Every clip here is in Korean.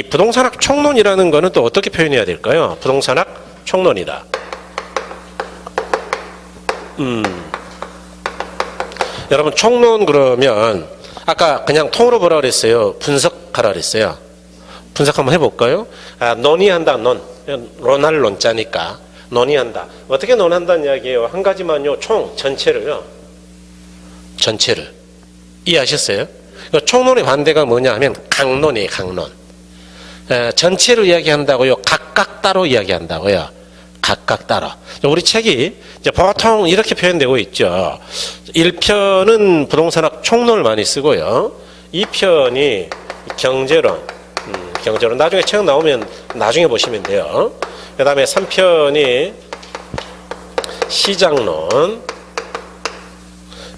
부동산학 총론이라는 거는 또 어떻게 표현해야 될까요? 부동산학 총론이다. 여러분 총론 그러면 아까 그냥 통으로 뭐라 그랬어요? 분석하라 그랬어요. 분석 한번 해볼까요? 논의한다. 논할 논자니까 논의한다. 어떻게 논한다는 이야기예요? 한 가지만요. 전체를요. 전체를 이해하셨어요? 총론의 반대가 뭐냐 하면 강론이에요. 강론. 전체를 이야기한다고요. 각각 따로 이야기한다고요. 각각 따로. 우리 책이 이제 보통 이렇게 표현되고 있죠. 1편은 부동산학 총론을 많이 쓰고요. 2편이 경제론. 경제론. 나중에 책 나오면 나중에 보시면 돼요. 그 다음에 3편이 시장론.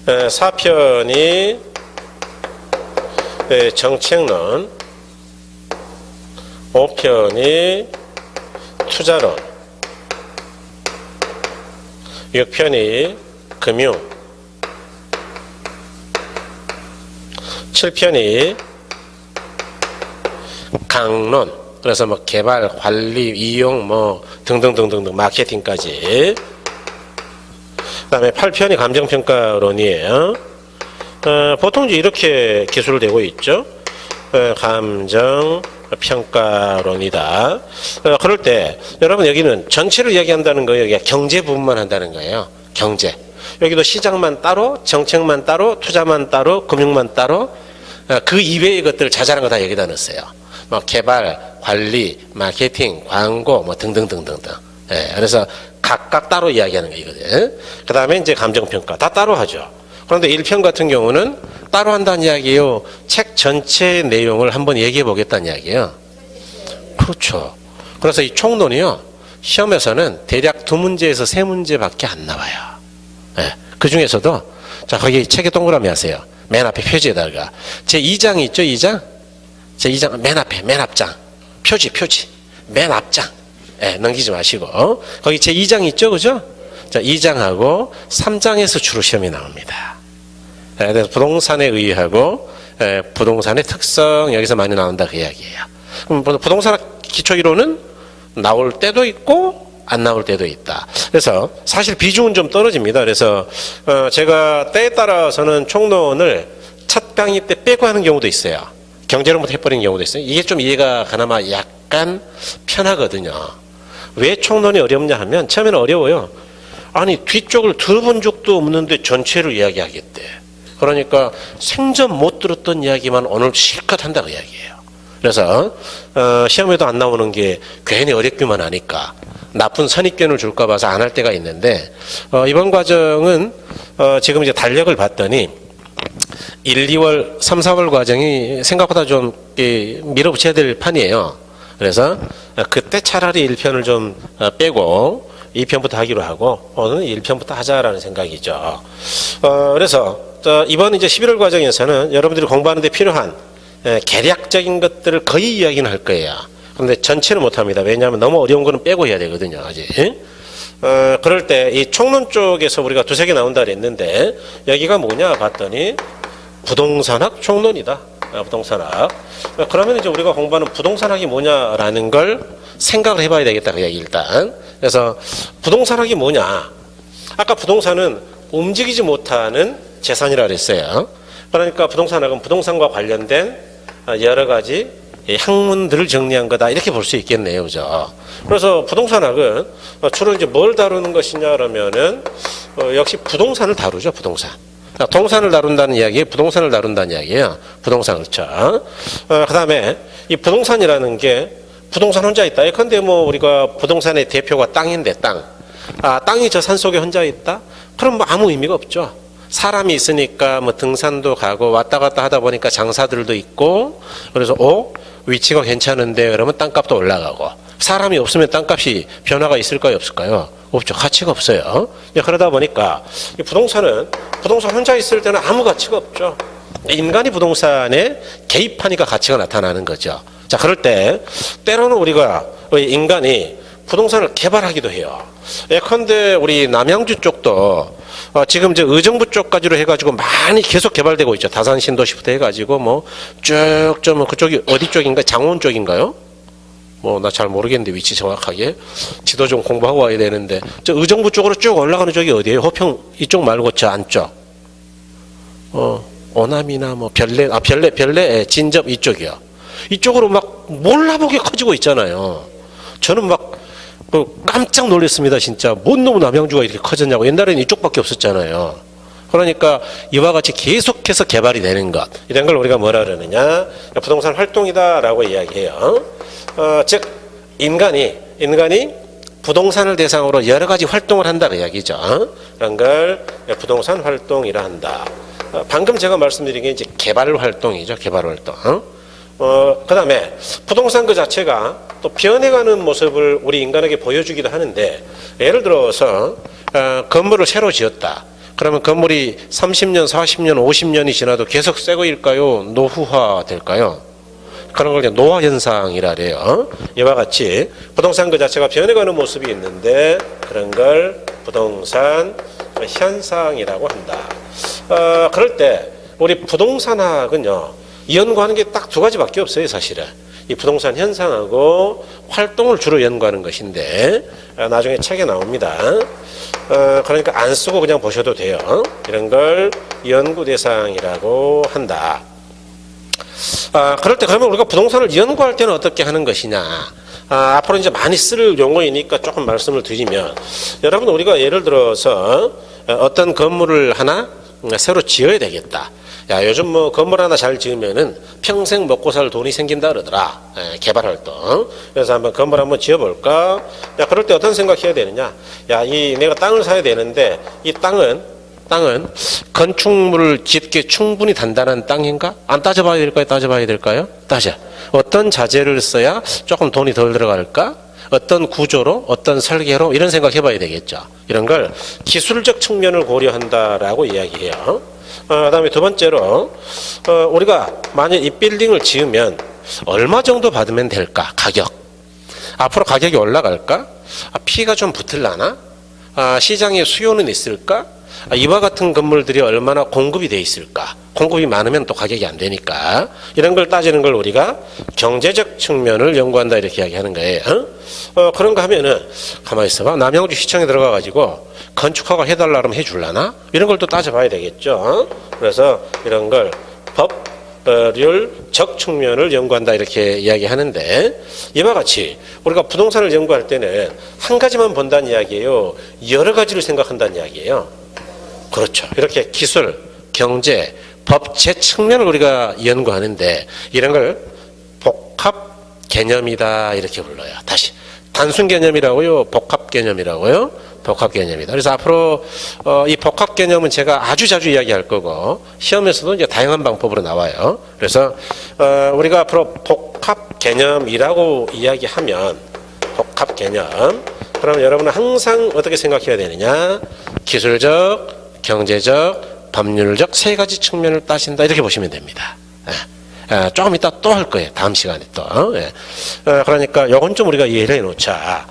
4편이 정책론. 5편이 투자론. 6편이 금융. 7편이 강론. 그래서 뭐 개발, 관리, 이용 뭐 등등등등 마케팅까지. 그다음에 8편이 감정평가론이에요. 보통 이제 이렇게 기술되고 있죠. 감정평가론이다. 그럴 때 여러분 여기는 전체를 이야기한다는 거예요. 여기가 경제 부분만 한다는 거예요. 경제. 여기도 시장만 따로, 정책만 따로, 투자만 따로, 금융만 따로, 그 이외의 것들을 자잘한 거 다 여기다 넣었어요. 뭐 개발, 관리, 마케팅, 광고 뭐 등등등등등. 그래서 각각 따로 이야기하는 거 이거든. 그 다음에 이제 감정평가 다 따로 하죠. 그런데 1편 같은 경우는 따로 한다는 이야기예요. 책 전체 내용을 한번 얘기해 보겠다는 이야기예요. 그렇죠. 그래서 이 총론이요. 시험에서는 대략 2문제에서 3문제밖에 안 나와요. 그 중에서도 자 거기 책에 동그라미 하세요. 맨 앞에 표지에다가 제 2장 있죠. 2장. 제 2장 맨 앞에 맨 앞장. 표지 맨 앞장. 넘기지 마시고 거기 제 2장 있죠. 그죠? 자 2장하고 3장에서 주로 시험이 나옵니다. 그래서 부동산에 의의하고 부동산의 특성 여기서 많이 나온다 그 이야기예요. 그럼 부동산학 기초이론은 나올 때도 있고 안 나올 때도 있다. 그래서 사실 비중은 좀 떨어집니다. 그래서 제가 때에 따라서는 총론을 첫 강의 때 빼고 하는 경우도 있어요. 경제론부터 해버리는 경우도 있어요. 이게 좀 이해가 가나마 약간 편하거든요. 왜 총론이 어렵냐 하면 처음에는 어려워요. 아니 뒤쪽을 들어본 적도 없는데 전체를 이야기하겠대. 그러니까 생전 못 들었던 이야기만 오늘 실컷 한다고 이야기해요. 그래서 시험에도 안 나오는 게 괜히 어렵기만 하니까 나쁜 선입견을 줄까 봐서 안 할 때가 있는데 이번 과정은 지금 이제 달력을 봤더니 1, 2월, 3, 4월 과정이 생각보다 좀 밀어붙여야 될 판이에요. 그래서 그때 차라리 1편을 좀 빼고 2편부터 하기로 하고 오늘은 1편부터 하자라는 생각이죠. 그래서 이번 이제 11월 과정에서는 여러분들이 공부하는 데 필요한 계략적인 것들을 거의 이야기는 할 거예요. 그런데 전체는 못합니다. 왜냐하면 너무 어려운 거는 빼고 해야 되거든요. 아직. 그럴 때 이 총론 쪽에서 우리가 2-3개 나온다 그랬는데 여기가 뭐냐 봤더니 부동산학 총론이다. 부동산학. 그러면 이제 우리가 공부하는 부동산학이 뭐냐라는 걸 생각을 해봐야 되겠다. 그 얘기 일단. 그래서 부동산학이 뭐냐. 아까 부동산은 움직이지 못하는 재산이라 그랬어요. 그러니까 부동산학은 부동산과 관련된 여러 가지 학문들을 정리한 거다. 이렇게 볼 수 있겠네요. 그죠? 그래서 부동산학은 주로 이제 뭘 다루는 것이냐 그러면은 역시 부동산을 다루죠. 부동산. 동산을 다룬다는 이야기에 부동산을 다룬다는 이야기예요. 부동산 그렇죠. 그 다음에 이 부동산이라는 게 부동산 혼자 있다. 예컨대 뭐 우리가 부동산의 대표가 땅인데 땅. 땅이 저 산속에 혼자 있다? 그럼 뭐 아무 의미가 없죠. 사람이 있으니까 뭐 등산도 가고 왔다 갔다 하다 보니까 장사들도 있고 그래서 위치가 괜찮은데 그러면 땅값도 올라가고 사람이 없으면 땅값이 변화가 있을까요? 없을까요? 없죠. 가치가 없어요. 그러다 보니까 이 부동산은 부동산 혼자 있을 때는 아무 가치가 없죠. 인간이 부동산에 개입하니까 가치가 나타나는 거죠. 자, 그럴 때 때로는 우리가 인간이 부동산을 개발하기도 해요. 예컨대 우리 남양주 쪽도 지금 이제 의정부 쪽까지로 해가지고 많이 계속 개발되고 있죠. 다산 신도시부터 해가지고 뭐 쭉 좀 그쪽이 어디 쪽인가? 장원 쪽인가요? 뭐 나 잘 모르겠는데 위치 정확하게 지도 좀 공부하고 와야 되는데 저 의정부 쪽으로 쭉 올라가는 쪽이 어디예요? 호평 이쪽 말고 저 안쪽. 오남이나 뭐 별내 진접 이쪽이요. 이쪽으로 막 몰라보게 커지고 있잖아요. 저는 막 깜짝 놀랐습니다. 진짜 뭔 놈의 남양주가 이렇게 커졌냐고. 옛날에는 이쪽밖에 없었잖아요. 그러니까 이와 같이 계속해서 개발이 되는 것, 이런 걸 우리가 뭐라 그러느냐, 부동산 활동이다라고 이야기해요. 즉 인간이 부동산을 대상으로 여러 가지 활동을 한다 그 이야기죠. 그런 걸 부동산 활동이라 한다. 방금 제가 말씀드린 게 이제 개발 활동이죠. 개발 활동. 그다음에 부동산 그 자체가 또 변해가는 모습을 우리 인간에게 보여주기도 하는데, 예를 들어서 건물을 새로 지었다. 그러면 건물이 30년, 40년, 50년이 지나도 계속 새거일까요? 노후화 될까요? 그런 걸 노화 현상이라 그래요. 이와 같이 부동산 그 자체가 변해가는 모습이 있는데 그런 걸 부동산 현상이라고 한다. 그럴 때 우리 부동산학은요, 연구하는 게 딱 두 가지밖에 없어요. 사실은 이 부동산 현상하고 활동을 주로 연구하는 것인데, 나중에 책에 나옵니다. 그러니까 안 쓰고 그냥 보셔도 돼요. 이런 걸 연구 대상이라고 한다. 그럴 때 그러면 우리가 부동산을 연구할 때는 어떻게 하는 것이냐. 앞으로 이제 많이 쓸 용어이니까 조금 말씀을 드리면, 여러분 우리가 예를 들어서 어떤 건물을 하나 새로 지어야 되겠다. 야, 요즘 뭐 건물 하나 잘 지으면은 평생 먹고 살 돈이 생긴다 그러더라. 개발 활동. 그래서 한번 건물 한번 지어볼까? 야, 그럴 때 어떤 생각해야 되느냐? 야, 내가 땅을 사야 되는데 이 땅은 건축물을 짓기에 충분히 단단한 땅인가? 안 따져봐야 될까요? 따져봐야 될까요? 따져. 어떤 자재를 써야 조금 돈이 덜 들어갈까? 어떤 구조로, 어떤 설계로, 이런 생각 해봐야 되겠죠. 이런 걸 기술적 측면을 고려한다라고 이야기해요. 그다음에 두 번째로, 우리가 만약 이 빌딩을 지으면 얼마 정도 받으면 될까? 가격. 앞으로 가격이 올라갈까? 피가 좀 붙을라나? 시장에 수요는 있을까? 이와 같은 건물들이 얼마나 공급이 돼 있을까? 공급이 많으면 또 가격이 안 되니까. 이런 걸 따지는 걸 우리가 경제적 측면을 연구한다 이렇게 이야기하는 거예요. 그런 거 하면은 가만히 있어봐. 남양주 시청에 들어가가지고 건축허가 해달라 그러면 해줄라나? 이런 걸 또 따져봐야 되겠죠. 그래서 이런 걸 법률적 측면을 연구한다 이렇게 이야기하는데, 이와 같이 우리가 부동산을 연구할 때는 한 가지만 본다는 이야기예요? 여러 가지를 생각한다는 이야기예요? 그렇죠. 이렇게 기술, 경제, 법제 측면을 우리가 연구하는데, 이런 걸 복합 개념이다 이렇게 불러요. 다시 단순 개념이라고요? 복합 개념이라고요? 복합 개념이다. 그래서 앞으로 이 복합 개념은 제가 아주 자주 이야기할 거고, 시험에서도 이제 다양한 방법으로 나와요. 그래서 우리가 앞으로 복합 개념이라고 이야기하면, 복합 개념, 그러면 여러분은 항상 어떻게 생각해야 되느냐? 기술적, 경제적, 법률적 세 가지 측면을 따진다 이렇게 보시면 됩니다. 조금 이따 또 할 거예요. 다음 시간에 또. 그러니까 요건 좀 우리가 이해를 해놓자.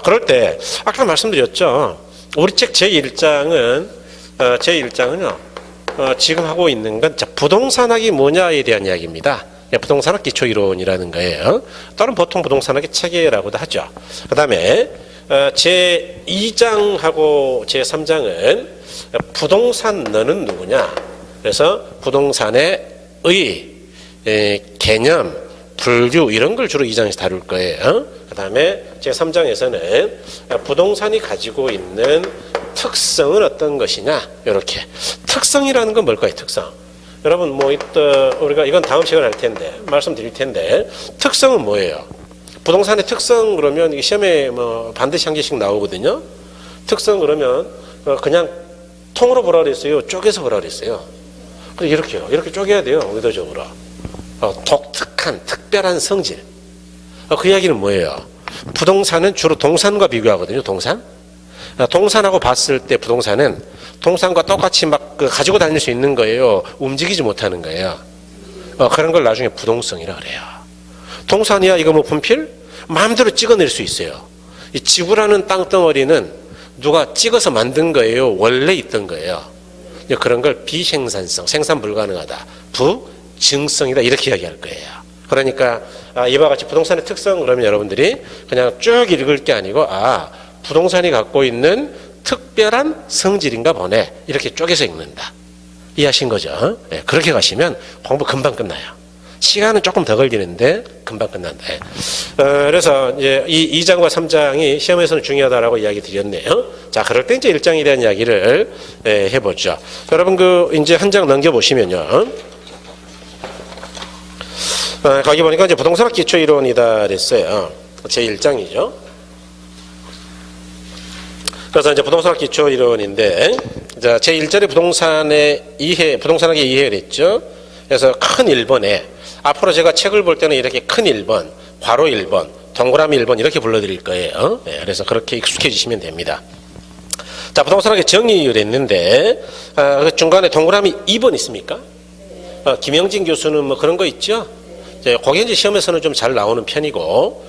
그럴 때 아까 말씀드렸죠. 우리 책 제1장은요, 지금 하고 있는 건 부동산학이 뭐냐에 대한 이야기입니다. 부동산학 기초이론이라는 거예요. 또는 보통 부동산학의 체계라고도 하죠. 그 다음에 제2장하고 제3장은 부동산 너는 누구냐. 그래서 부동산의 개념, 분류 이런 걸 주로 2장에서 다룰 거예요. 그 다음에 제3장에서는 부동산이 가지고 있는 특성은 어떤 것이냐. 이렇게 특성이라는 건 뭘까요? 특성. 여러분 뭐 우리가 이건 다음 시간에 할 텐데 말씀드릴 텐데, 특성은 뭐예요? 부동산의 특성 그러면 이게 시험에 뭐 반드시 한 개씩 나오거든요. 특성 그러면 그냥 통으로 보라 그랬어요? 쪼개서 보라 그랬어요? 근데 이렇게요. 이렇게 쪼개야 돼요. 의도적으로. 독특한 특별한 성질. 그 이야기는 뭐예요? 부동산은 주로 동산과 비교하거든요. 동산하고 봤을 때 부동산은 동산과 똑같이 막 가지고 다닐 수 있는 거예요? 움직이지 못하는 거예요? 그런 걸 나중에 부동성이라 그래요. 동산이야 이거 뭐 분필? 마음대로 찍어낼 수 있어요. 이 지구라는 땅덩어리는 누가 찍어서 만든 거예요? 원래 있던 거예요? 그런 걸 비생산성, 생산 불가능하다, 부증성이다 이렇게 이야기할 거예요. 그러니까 이와 같이 부동산의 특성 그러면 여러분들이 그냥 쭉 읽을 게 아니고 부동산이 갖고 있는 특별한 성질인가 보네 이렇게 쪼개서 읽는다. 이해하신 거죠? 네, 그렇게 가시면 공부 금방 끝나요. 시간은 조금 더 걸리는데 금방 끝난다. 그래서 이제 이 2장과 3장이 시험에서는 중요하다라고 이야기 드렸네요. 자, 그럴 때 이제 1장에 대한 이야기를 해보죠. 여러분 이제 한 장 넘겨보시면요. 거기 보니까 이제 부동산학 기초 이론이다 그랬어요. 제 1장이죠. 그래서 이제 부동산학 기초 이론인데, 자, 제 1절에 부동산학의 이해를 했죠. 그래서 큰 1번에, 앞으로 제가 책을 볼 때는 이렇게 큰 1번, 괄호 1번, 동그라미 1번 이렇게 불러드릴 거예요. 네, 그래서 그렇게 익숙해지시면 됩니다. 자, 부동산학의 정의를 했는데, 그 중간에 동그라미 2번 있습니까? 김영진 교수는 뭐 그런 거 있죠? 거기 이제 시험에서는 좀 잘 나오는 편이고,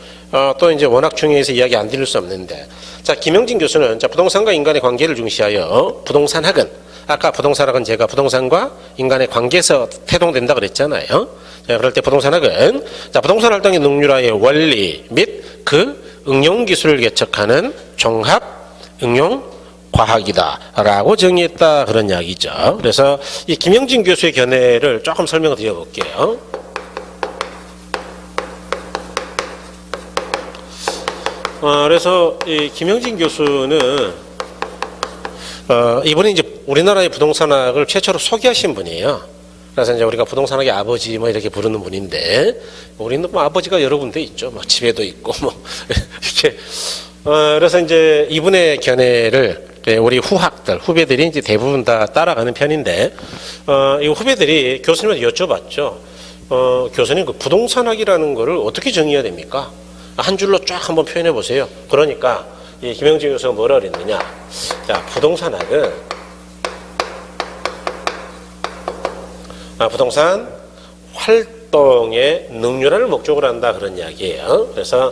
또 이제 워낙 중요해서 이야기 안 드릴 수 없는데, 자, 김영진 교수는 자, 부동산과 인간의 관계를 중시하여 부동산학은, 아까 부동산학은 제가 부동산과 인간의 관계에서 태동된다 그랬잖아요. 자, 그럴 때 부동산학은 자, 부동산 활동의 능률화의 원리 및 그 응용 기술을 개척하는 종합 응용 과학이다라고 정의했다 그런 이야기죠. 그래서 이 김영진 교수의 견해를 조금 설명을 드려볼게요. 그래서 이 김영진 교수는 이분이 이제 우리나라의 부동산학을 최초로 소개하신 분이에요. 그래서 이제 우리가 부동산학의 아버지 뭐 이렇게 부르는 분인데, 우리는 뭐 아버지가 여러 군데 있죠. 뭐 집에도 있고 뭐 이렇게. 그래서 이제 이분의 견해를 우리 후배들이 이제 대부분 다 따라가는 편인데, 이 후배들이 교수님한테 여쭤봤죠. 교수님 그 부동산학이라는 거를 어떻게 정의해야 됩니까? 한 줄로 쫙 한번 표현해 보세요. 그러니까 이 김영진 교수가 뭐라 그랬느냐? 자, 부동산학은 부동산 활동의 능률화를 목적으로 한다 그런 이야기예요. 그래서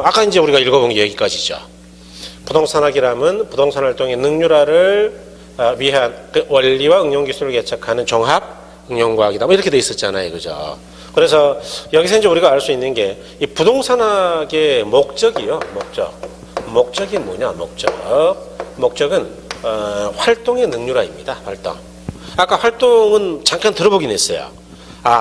아까 이제 우리가 읽어본 게 여기까지죠. 부동산학이라면 부동산 활동의 능률화를 위한 그 원리와 응용 기술을 개척하는 종합 응용과학이다. 뭐 이렇게 돼 있었잖아요, 그죠? 그래서 여기서 이제 우리가 알 수 있는 게 이 부동산학의 목적이요, 목적이 뭐냐, 목적은 활동의 능률화입니다. 활동. 아까 활동은 잠깐 들어보긴 했어요.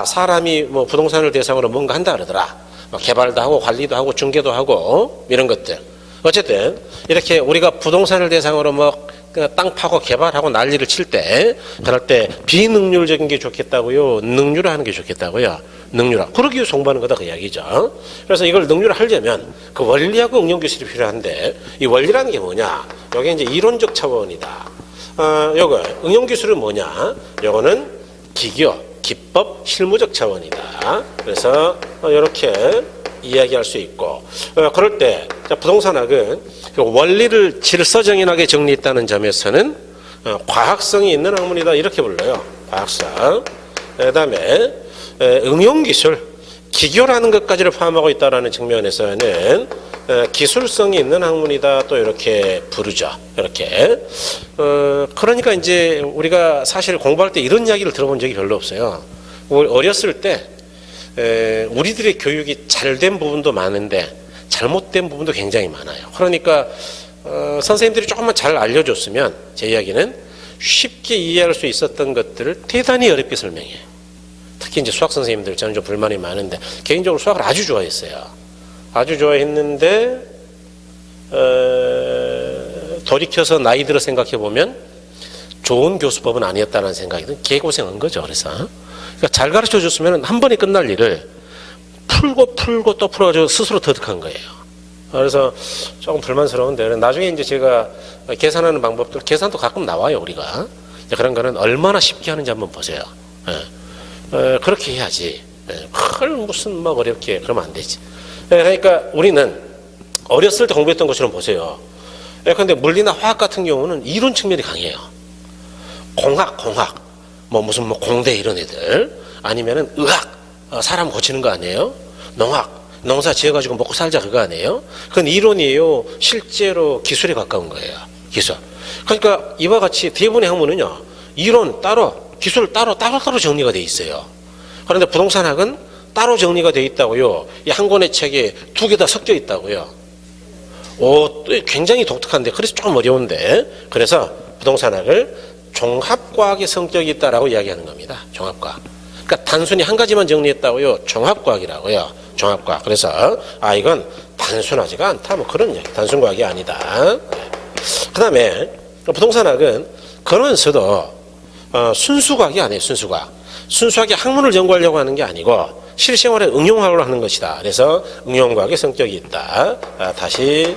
사람이 뭐 부동산을 대상으로 뭔가 한다 그러더라. 개발도 하고 관리도 하고 중개도 하고 이런 것들. 어쨌든 이렇게 우리가 부동산을 대상으로 뭐 땅 파고 개발하고 난리를 칠 때, 그럴 때 비능률적인 게 좋겠다고요, 능률화하는 게 좋겠다고요? 능률화. 그러기 위해서 공부하는 거다 그 이야기죠. 그래서 이걸 능률화하려면 그 원리하고 응용 기술이 필요한데, 이 원리라는 게 뭐냐? 이게 이제 이론적 차원이다. 요거 응용 기술은 뭐냐? 요거는 기법, 실무적 차원이다. 그래서 이렇게 이야기할 수 있고, 그럴 때 부동산학은 원리를 질서정연하게 정리했다는 점에서는 과학성이 있는 학문이다 이렇게 불러요. 과학성. 그다음에 응용기술, 기교라는 것까지를 포함하고 있다는 측면에서는 기술성이 있는 학문이다 또 이렇게 부르죠. 이렇게. 그러니까 이제 우리가 사실 공부할 때 이런 이야기를 들어본 적이 별로 없어요. 어렸을 때 우리들의 교육이 잘된 부분도 많은데 잘못된 부분도 굉장히 많아요. 그러니까 선생님들이 조금만 잘 알려줬으면 제 이야기는 쉽게 이해할 수 있었던 것들을 대단히 어렵게 설명해요. 특히 이제 수학 선생님들 저는 좀 불만이 많은데, 개인적으로 수학을 아주 좋아했어요. 아주 좋아했는데 돌이켜서 나이 들어 생각해 보면 좋은 교수법은 아니었다는 생각이 든 개고생한 거죠. 그래서 그러니까 잘 가르쳐 줬으면 한 번에 끝날 일을 풀고 또 풀어가지고 스스로 터득한 거예요. 그래서 조금 불만스러운데, 나중에 이제 제가 계산하는 방법들, 계산도 가끔 나와요, 우리가. 그런 거는 얼마나 쉽게 하는지 한번 보세요. 그렇게 해야지. 그걸 무슨 막 어렵게 그러면 안 되지. 그러니까 우리는 어렸을 때 공부했던 것처럼 보세요. 그런데 물리나 화학 같은 경우는 이론 측면이 강해요. 공학, 무슨 공대 이런 애들, 아니면은 의학, 사람 고치는 거 아니에요? 농학, 농사 지어가지고 먹고 살자 그거 아니에요? 그건 이론이에요. 실제로 기술에 가까운 거예요. 기술. 그러니까 이와 같이 대부분의 학문은요, 이론 따로, 기술 따로 정리가 돼 있어요. 그런데 부동산학은 따로 정리가 돼 있다고요. 이 한 권의 책에 두 개 다 섞여 있다고요. 굉장히 독특한데, 그래서 좀 어려운데, 그래서 부동산학을 종합과학의 성격이 있다라고 이야기하는 겁니다. 종합과학. 그러니까 단순히 한 가지만 정리했다고요. 종합과학이라고요. 종합과학. 그래서 이건 단순하지가 않다. 뭐 그런 얘기. 단순과학이 아니다. 그 다음에 부동산학은 그러면서도 순수과학이 아니에요. 순수과학. 순수하게 학문을 연구하려고 하는 게 아니고 실생활에 응용하려고 하는 것이다. 그래서 응용과학의 성격이 있다. 다시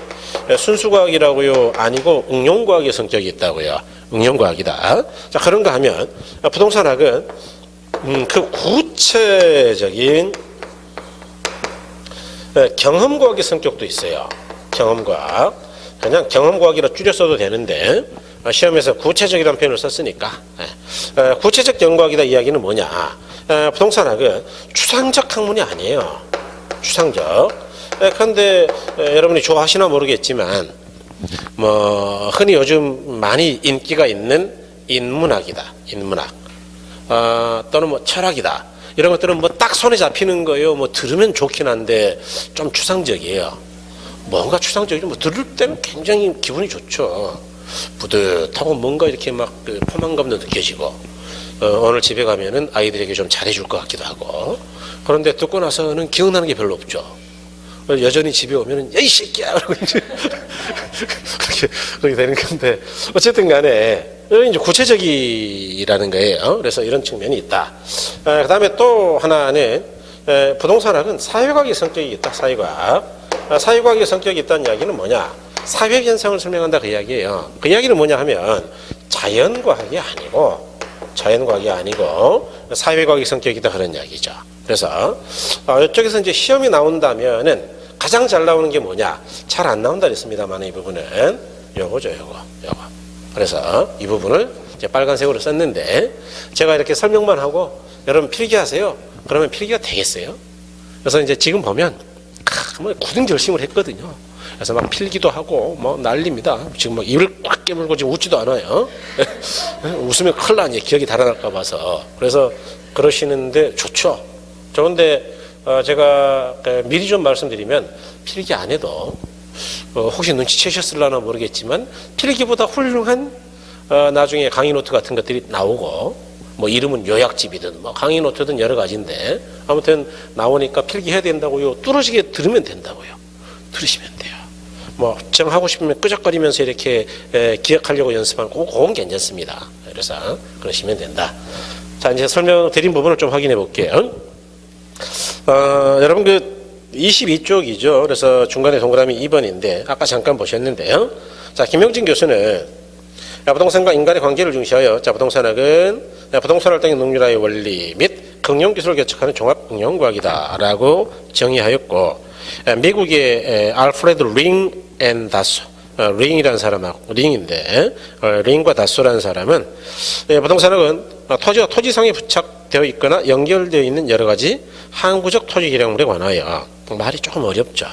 순수과학이라고요. 아니고 응용과학의 성격이 있다고요. 응용과학이다. 자, 그런가 하면 부동산학은 그 구체적인 경험과학의 성격도 있어요. 경험과학. 그냥 경험과학이라 줄여 써도 되는데 시험에서 구체적이라는 표현을 썼으니까 구체적 경험과학이다 이야기는 뭐냐. 부동산학은 추상적 학문이 아니에요. 추상적. 그런데 여러분이 좋아하시나 모르겠지만 흔히 요즘 많이 인기가 있는 인문학이다. 인문학. 또는 철학이다. 이런 것들은 딱 손에 잡히는 거예요. 들으면 좋긴 한데 좀 추상적이에요. 뭔가 추상적이죠. 들을 때는 굉장히 기분이 좋죠. 뿌듯하고 뭔가 이렇게 그 포만감도 느껴지고 오늘 집에 가면은 아이들에게 좀 잘해줄 것 같기도 하고. 그런데 듣고 나서는 기억나는 게 별로 없죠. 여전히 집에 오면은 야이 새끼야 그러고 이제 그렇게 되는 건데 어쨌든 간에 이제 구체적이라는 거예요. 그래서 이런 측면이 있다. 그 다음에 또 하나는 부동산학은 사회과학의 성격이 있다. 사회과학의 성격이 있다는 이야기는 뭐냐? 사회 현상을 설명한다 그 이야기예요. 그 이야기는 뭐냐 하면 자연과학이 아니고 사회과학의 성격이 있다 그런 이야기죠. 그래서 이쪽에서 이제 시험이 나온다면은 가장 잘 나오는 게 뭐냐? 잘 안 나온다 그랬습니다만 이 부분은 요거죠. 그래서 이 부분을 이제 빨간색으로 썼는데 제가 이렇게 설명만 하고 여러분 필기하세요. 그러면 필기가 되겠어요? 그래서 이제 지금 보면 굳은 결심을 했거든요. 그래서 막 필기도 하고 난립니다. 지금 입을 꽉 깨물고 지금 웃지도 않아요. 웃으면 큰일 나니 기억이 달아날까 봐서. 그래서 그러시는데 좋죠. 좋은데 제가 미리 좀 말씀드리면 필기 안 해도 혹시 눈치채셨을라나 모르겠지만 필기보다 훌륭한 나중에 강의 노트 같은 것들이 나오고 이름은 요약집이든 강의 노트든 여러 가지인데 아무튼 나오니까 필기해야 된다고요. 뚫어지게 들으면 된다고요. 들으시면 돼요. 정하고 싶으면 끄적거리면서 이렇게 기억하려고 연습하는 그건 괜찮습니다. 그래서 그러시면 된다. 자, 이제 설명드린 부분을 좀 확인해 볼게요. 여러분 22쪽이죠. 그래서 중간에 동그라미 2번인데 아까 잠깐 보셨는데요. 자, 김영진 교수는 부동산과 인간의 관계를 중시하여 부동산학은 부동산 활동의 능률화의 원리 및 경영기술을 개척하는 종합응용과학이다라고 정의하였고 미국의 알프레드 링 앤 다소 링이라는 사람하고 링과 다소라는 사람은 부동산학은 토지와 토지상에 부착되어 있거나 연결되어 있는 여러 가지 항구적 토지 계량물에 관하여 말이 조금 어렵죠.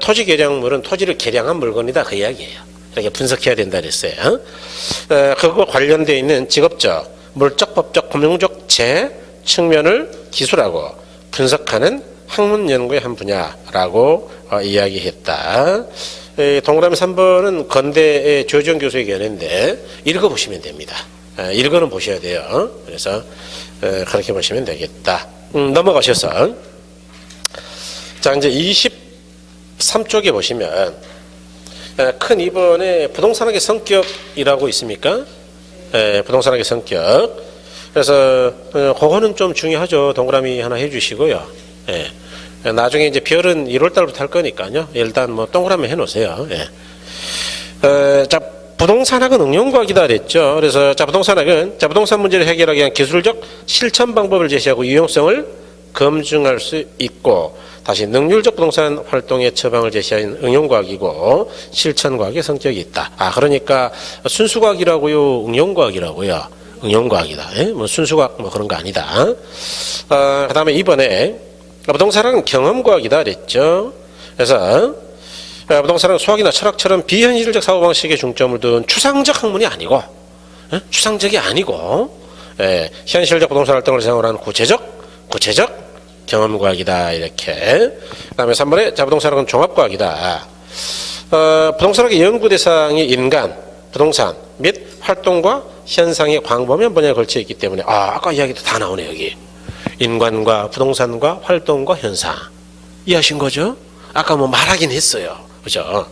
토지 계량물은 토지를 계량한 물건이다 그 이야기예요. 이렇게 분석해야 된다 그랬어요. 그거 관련되어 있는 직업적, 물적, 법적, 금융적 재 측면을 기술하고 분석하는 학문 연구의 한 분야라고 이야기했다. 동그라미 3번은 건대의 조지현 교수의 견해인데 읽어보시면 됩니다. 읽어는 보셔야 돼요. 그래서 그렇게 보시면 되겠다. 넘어가셔서 자 이제 23쪽에 보시면 큰 2번에 부동산학의 성격이라고 있습니까? 부동산학의 성격. 그래서 그거는 좀 중요하죠. 동그라미 하나 해주시고요. 나중에 이제 별은 1월 달부터 할 거니까요. 일단 동그라미 해놓으세요. 자, 부동산학은 응용과학이다 그랬죠. 그래서 자, 부동산학은 자, 부동산 문제를 해결하기 위한 기술적 실천 방법을 제시하고 유용성을 검증할 수 있고, 다시 능률적 부동산 활동의 처방을 제시하는 응용과학이고 실천과학의 성격이 있다. 그러니까 순수과학이라고요, 응용과학이라고요. 응용과학이다. 예? 뭐 순수과학 뭐 그런 거 아니다. 그다음에 이번에 부동산학은 경험과학이다 그랬죠. 그래서 부동산은 수학이나 철학처럼 비현실적 사고방식에 중점을 둔 추상적 학문이 아니고, 추상적이 아니고, 현실적 부동산 활동을 생활하는 구체적 경험과학이다. 이렇게. 그 다음에 3번에 부동산학은 종합과학이다. 부동산학의 연구 대상이 인간, 부동산 및 활동과 현상의 광범위한 분야에 걸쳐 있기 때문에, 아까 이야기도 다 나오네, 여기. 인간과 부동산과 활동과 현상. 이해하신 거죠? 아까 뭐 말하긴 했어요. 그죠?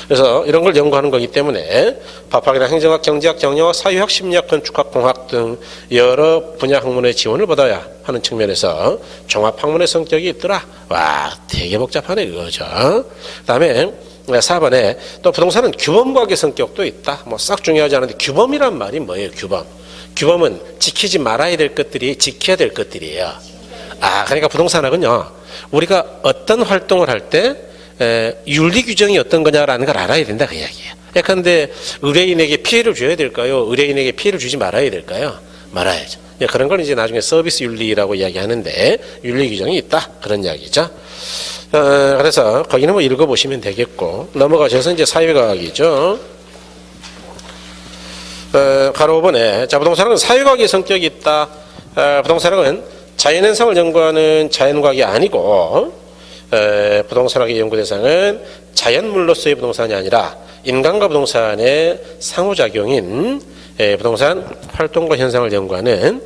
그래서 이런 걸 연구하는 거기 때문에 법학이나 행정학, 경제학, 경영학, 사회학, 심리학, 건축학, 공학 등 여러 분야 학문의 지원을 받아야 하는 측면에서 종합학문의 성격이 있더라. 와, 되게 복잡하네, 그거죠. 그 다음에 4번에 또 부동산은 규범과학의 성격도 있다. 뭐 싹 중요하지 않은데 규범이란 말이 뭐예요, 규범? 규범은 지키지 말아야 될 것들이 지켜야 될 것들이에요. 그러니까 부동산학은요, 우리가 어떤 활동을 할 때 윤리 규정이 어떤 거냐라는 걸 알아야 된다, 그 이야기예요. 예컨대 의뢰인에게 피해를 줘야 될까요? 의뢰인에게 피해를 주지 말아야 될까요? 말아야죠. 그런 걸 이제 나중에 서비스 윤리라고 이야기하는데 윤리 규정이 있다, 그런 이야기죠. 그래서 거기는 뭐 읽어보시면 되겠고, 넘어가셔서 이제 사회과학이죠. 가로 5번에 부동산학은 사회과학의 성격이 있다. 부동산학은 자연현상을 연구하는 자연과학이 아니고, 부동산학의 연구 대상은 자연물로서의 부동산이 아니라 인간과 부동산의 상호작용인 부동산 활동과 현상을 연구하는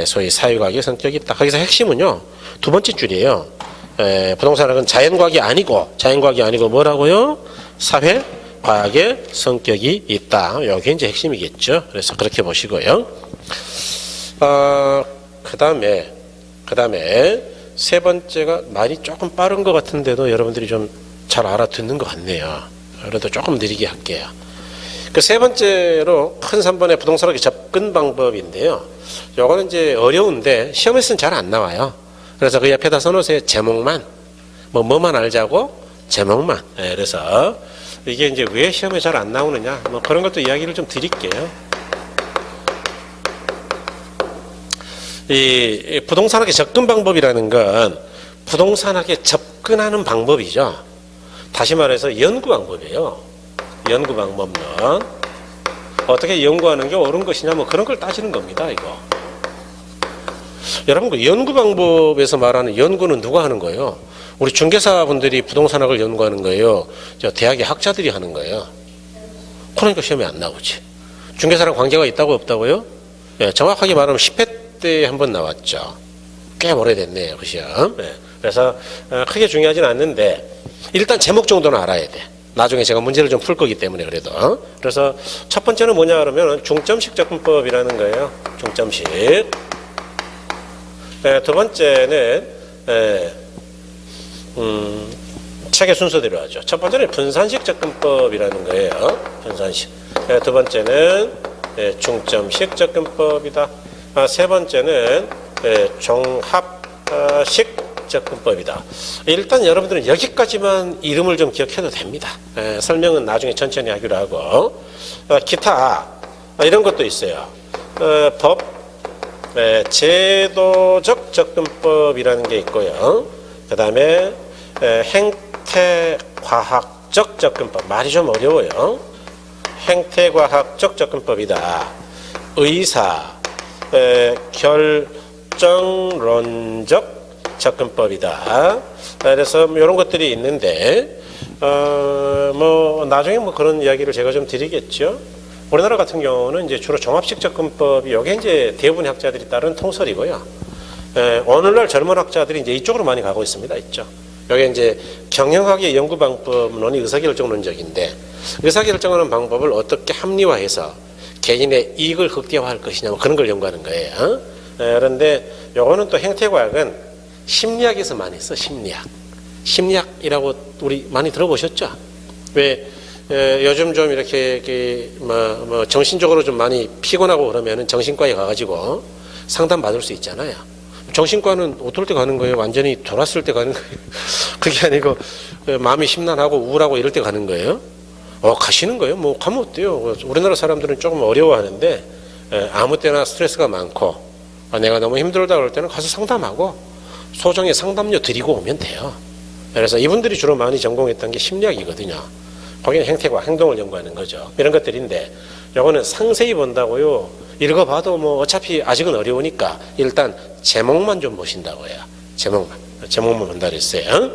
소위 사회과학의 성격이 있다. 거기서 핵심은요, 두 번째 줄이에요. 부동산학은 자연과학이 아니고 뭐라고요? 사회과학의 성격이 있다. 이게 이제 핵심이겠죠. 그래서 그렇게 보시고요. 그 다음에 세 번째가 말이 조금 빠른 것 같은데도 여러분들이 좀 잘 알아듣는 것 같네요. 그래도 조금 느리게 할게요. 그 세 번째로 큰 3번의 부동산학의 접근 방법인데요. 요거는 이제 어려운데 시험에서는 잘 안 나와요. 그래서 그 옆에다 써놓으세요. 제목만. 뭐만 알자고? 제목만. 그래서 이게 이제 왜 시험에 잘 안 나오느냐? 뭐 그런 것도 이야기를 좀 드릴게요. 이 부동산학의 접근 방법이라는 건 부동산학에 접근하는 방법이죠. 다시 말해서 연구 방법이에요. 연구 방법은 어떻게 연구하는 게 옳은 것이냐, 뭐 그런 걸 따지는 겁니다, 이거. 여러분, 그 연구 방법에서 말하는 연구는 누가 하는 거예요? 우리 중개사분들이 부동산학을 연구하는 거예요? 저 대학의 학자들이 하는 거예요? 그러니까 시험에 안 나오지. 중개사랑 관계가 있다고 없다고요? 정확하게 말하면 10회 때 한 번 나왔죠. 꽤 오래됐네요, 그 시험. 그래서 크게 중요하진 않는데 일단 제목 정도는 알아야 돼. 나중에 제가 문제를 좀 풀 거기 때문에 그래도. 그래서 첫 번째는 뭐냐 그러면 중점식 접근법이라는 거예요. 중점식. 두 번째는 책의 순서대로 하죠. 첫 번째는 분산식 접근법이라는 거예요. 분산식. 두 번째는 중점식 접근법이다. 세 번째는 종합식 접근법이다. 일단 여러분들은 여기까지만 이름을 좀 기억해도 됩니다. 설명은 나중에 천천히 하기로 하고, 기타 이런 것도 있어요. 법, 제도적 접근법이라는 게 있고요. 그 다음에 행태과학적 접근법. 말이 좀 어려워요. 행태과학적 접근법이다. 의사, 결정론적 접근법이다. 그래서 이런 것들이 있는데, 뭐 나중에 뭐 그런 이야기를 제가 좀 드리겠죠. 우리나라 같은 경우는 이제 주로 종합식 접근법이 여기 이제 대부분의 학자들이 따른 통설이고요. 오늘날 젊은 학자들이 이제 이쪽으로 많이 가고 있습니다. 있죠. 여기 이제 경영학의 연구 방법론이 의사결정론적인데, 의사결정하는 방법을 어떻게 합리화해서 개인의 이익을 극대화할 것이냐, 뭐 그런 걸 연구하는 거예요. 그런데 요거는 또 행태과학은 심리학에서 많이 써. 심리학이라고 우리 많이 들어보셨죠? 왜 요즘 좀 이렇게 정신적으로 좀 많이 피곤하고 그러면은 정신과에 가가지고 상담 받을 수 있잖아요. 정신과는 어떨 때 가는 거예요? 완전히 돌았을 때 가는 거예요? 그게 아니고 마음이 심란하고 우울하고 이럴 때 가는 거예요? 가시는 거예요? 뭐 가면 어때요? 우리나라 사람들은 조금 어려워하는데 아무 때나 스트레스가 많고 내가 너무 힘들다 그럴 때는 가서 상담하고 소정의 상담료 드리고 오면 돼요. 그래서 이분들이 주로 많이 전공했던 게 심리학이거든요. 거기는 행태과 행동을 연구하는 거죠. 이런 것들인데 요거는 상세히 본다고요. 읽어봐도 뭐 어차피 아직은 어려우니까 일단 제목만 좀 보신다고요. 제목만 본다 그랬어요.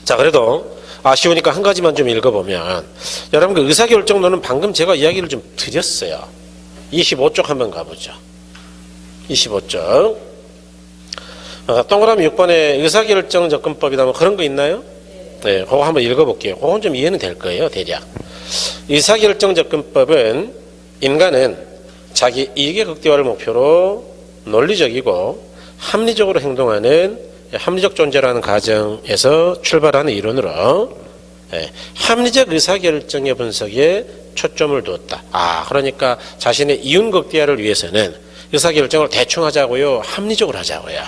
자, 그래도 아쉬우니까 한 가지만 좀 읽어보면 여러분 그 의사결정론은 방금 제가 이야기를 좀 드렸어요. 25쪽 한번 가보죠. 25쪽. 동그라미 6번에 의사결정 접근법이다 뭐 그런 거 있나요? 네, 그거 한번 읽어볼게요. 그건 좀 이해는 될 거예요, 대략. 의사결정 접근법은 인간은 자기 이익의 극대화를 목표로 논리적이고 합리적으로 행동하는 합리적 존재라는 가정에서 출발하는 이론으로 합리적 의사결정의 분석에 초점을 두었다. 그러니까 자신의 이윤 극대화를 위해서는 의사결정을 대충 하자고요, 합리적으로 하자고요.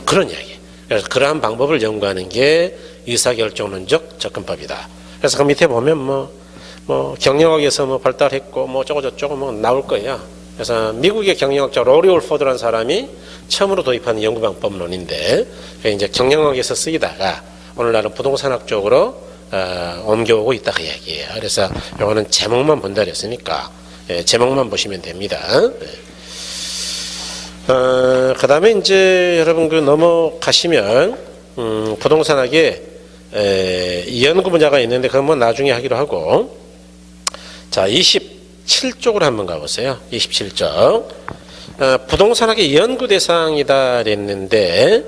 그런 이야기. 그래서 그러한 방법을 연구하는 게 의사결정론적 접근법이다. 그래서 그 밑에 보면 뭐 경영학에서 뭐 발달했고 뭐 저쩌고 뭐 나올 거예요. 그래서 미국의 경영학자 로리 올포드라는 사람이 처음으로 도입한 연구방법론인데 이제 경영학에서 쓰이다가 오늘날은 부동산학 쪽으로 옮겨오고 있다 그 얘기예요. 그래서 이거는 제목만 본다 그랬으니까 제목만 보시면 됩니다. 그 다음에 이제 여러분 그 넘어가시면 부동산학에 연구 분야가 있는데 그건 뭐 나중에 하기로 하고, 자 27쪽으로 한번 가보세요. 27쪽. 부동산학의 연구 대상이다 그랬는데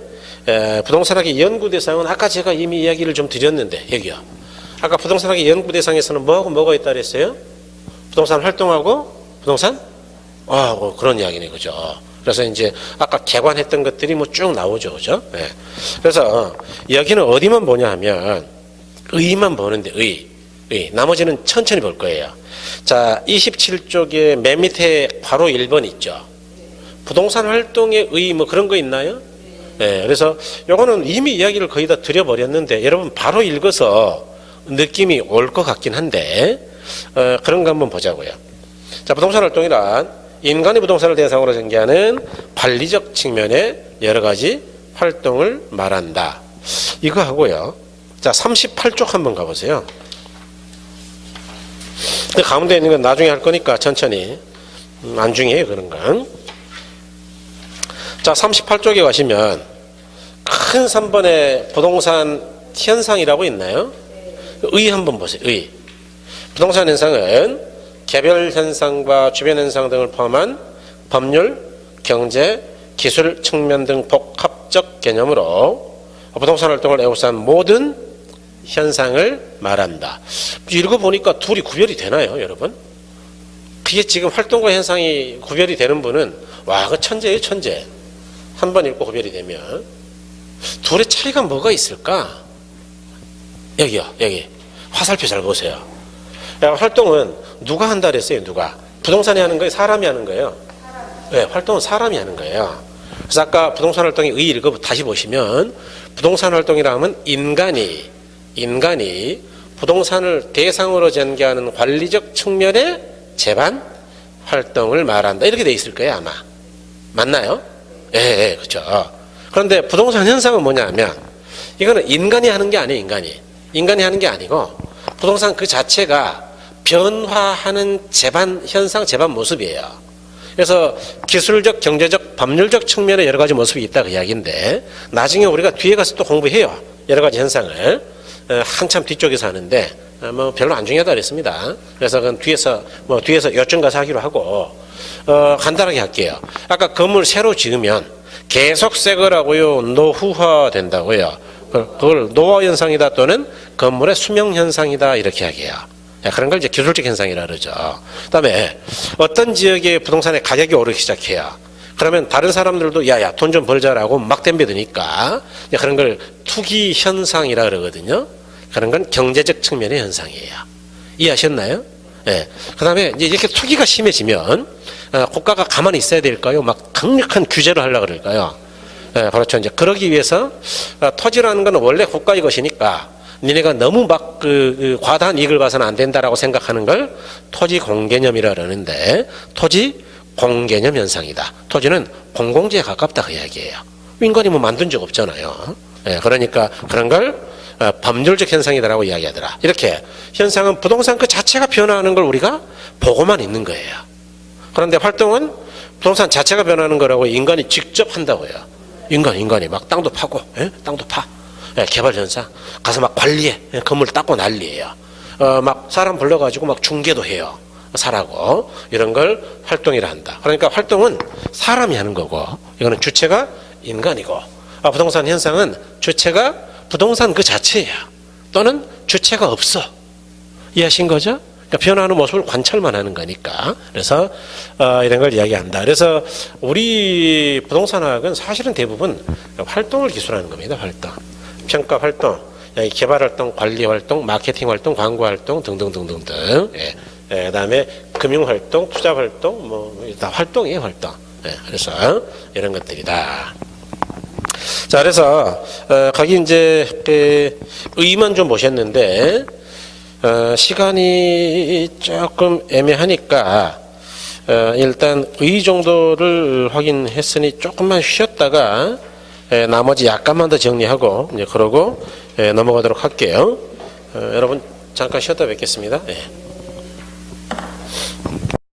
부동산학의 연구 대상은 아까 제가 이미 이야기를 좀 드렸는데 여기요. 아까 부동산학의 연구 대상에서는 뭐가 있다 그랬어요? 부동산 활동하고 부동산? 그런 이야기네, 그죠? 그래서 이제 아까 개관했던 것들이 뭐 쭉 나오죠, 그죠? 네. 그래서 여기는 어디만 보냐 하면 의만 보는데 의. 나머지는 천천히 볼 거예요. 자, 27쪽에 맨 밑에 바로 1번 있죠. 부동산 활동의 의 뭐 그런 거 있나요? 네. 그래서 요거는 이미 이야기를 거의 다 드려버렸는데 여러분 바로 읽어서 느낌이 올 것 같긴 한데 그런 거 한번 보자고요. 자, 부동산 활동이란 인간이 부동산을 대상으로 전개하는 관리적 측면의 여러 가지 활동을 말한다. 이거 하고요. 자, 38쪽 한번 가보세요. 가운데 있는 건 나중에 할 거니까 천천히. 안중이에요, 그런 건. 자, 38쪽에 가시면 큰 3번에 부동산 현상이라고 있나요? 의 한번 보세요. 의. 부동산 현상은 개별 현상과 주변 현상 등을 포함한 법률, 경제, 기술 측면 등 복합적 개념으로 부동산 활동을 애호사한 모든 현상을 말한다. 읽어보니까 둘이 구별이 되나요, 여러분? 그게 지금 활동과 현상이 구별이 되는 분은 그 천재예요, 천재. 한 번 읽고 구별이 되면 둘의 차이가 뭐가 있을까? 여기요, 여기 화살표 잘 보세요. 활동은 누가 한다 그랬어요? 누가? 부동산이 하는 거예요? 사람이 하는 거예요? 네, 활동은 사람이 하는 거예요. 그래서 아까 부동산 활동의 의 읽어 다시 보시면 부동산 활동이라 하면 인간이 부동산을 대상으로 전개하는 관리적 측면의 재반 활동을 말한다. 이렇게 돼 있을 거예요, 아마. 맞나요? 예, 그렇죠. 그런데 부동산 현상은 뭐냐 하면 이거는 인간이 하는 게 아니에요, 인간이 하는 게 아니고 부동산 그 자체가 변화하는 재반 현상, 재반 모습이에요. 그래서 기술적, 경제적, 법률적 측면에 여러 가지 모습이 있다 그 이야기인데 나중에 우리가 뒤에 가서 또 공부해요. 여러 가지 현상을. 한참 뒤쪽에서 하는데 뭐 별로 안 중요하다 그랬습니다. 그래서 그건 뒤에서 요점 가서 하기로 하고 간단하게 할게요. 아까 건물 새로 지으면 계속 새 거라고요, 노후화 된다고요. 그걸 노화 현상이다 또는 건물의 수명 현상이다 이렇게 하게요. 그런 걸 이제 기술적 현상이라 그러죠. 그다음에 어떤 지역의 부동산의 가격이 오르기 시작해요. 그러면 다른 사람들도 야야 돈 좀 벌자라고 막 덤벼드니까 그런 걸 투기 현상이라 그러거든요. 그런 건 경제적 측면의 현상이에요. 이해하셨나요? 예. 그 다음에 이제 이렇게 투기가 심해지면 국가가 가만히 있어야 될까요? 막 강력한 규제를 하려고 그럴까요? 예, 그렇죠. 이제 그러기 위해서 토지라는 건 원래 국가의 것이니까 니네가 너무 막 과다한 이익을 봐서는 안 된다라고 생각하는 걸 토지 공개념이라 그러는데 토지 공개념 현상이다. 토지는 공공재에 가깝다 그 이야기예요. 인간이 뭐 만든 적 없잖아요. 예, 그러니까 그런 걸 법률적 현상이다라고 이야기하더라. 이렇게 현상은 부동산 그 자체가 변화하는 걸 우리가 보고만 있는 거예요. 그런데 활동은 부동산 자체가 변하는 거라고 인간이 직접 한다고요. 인간이 막 땅도 파고, 예? 땅도 파. 예, 개발 현상. 가서 막 관리해. 예, 건물 닦고 난리예요. 막 사람 불러가지고 막 중개도 해요. 사라고. 이런 걸 활동이라 한다. 그러니까 활동은 사람이 하는 거고, 이거는 주체가 인간이고, 부동산 현상은 주체가 부동산 그 자체예요. 또는 주체가 없어. 이해하신 거죠? 그러니까 변화하는 모습을 관찰만 하는 거니까. 그래서 이런 걸 이야기한다. 그래서 우리 부동산학은 사실은 대부분 활동을 기술하는 겁니다. 활동. 평가 활동, 개발 활동, 관리 활동, 마케팅 활동, 광고 활동 등등등등등. 예. 예, 그다음에 금융 활동, 투자 활동, 뭐 다 활동이에요, 활동. 예, 그래서 이런 것들이다. 자, 그래서 거기 이제 의만 좀 보셨는데 시간이 조금 애매하니까 일단 의 정도를 확인했으니 조금만 쉬었다가 나머지 약간만 더 정리하고 이제 그러고 넘어가도록 할게요. 여러분 잠깐 쉬었다 뵙겠습니다. 예.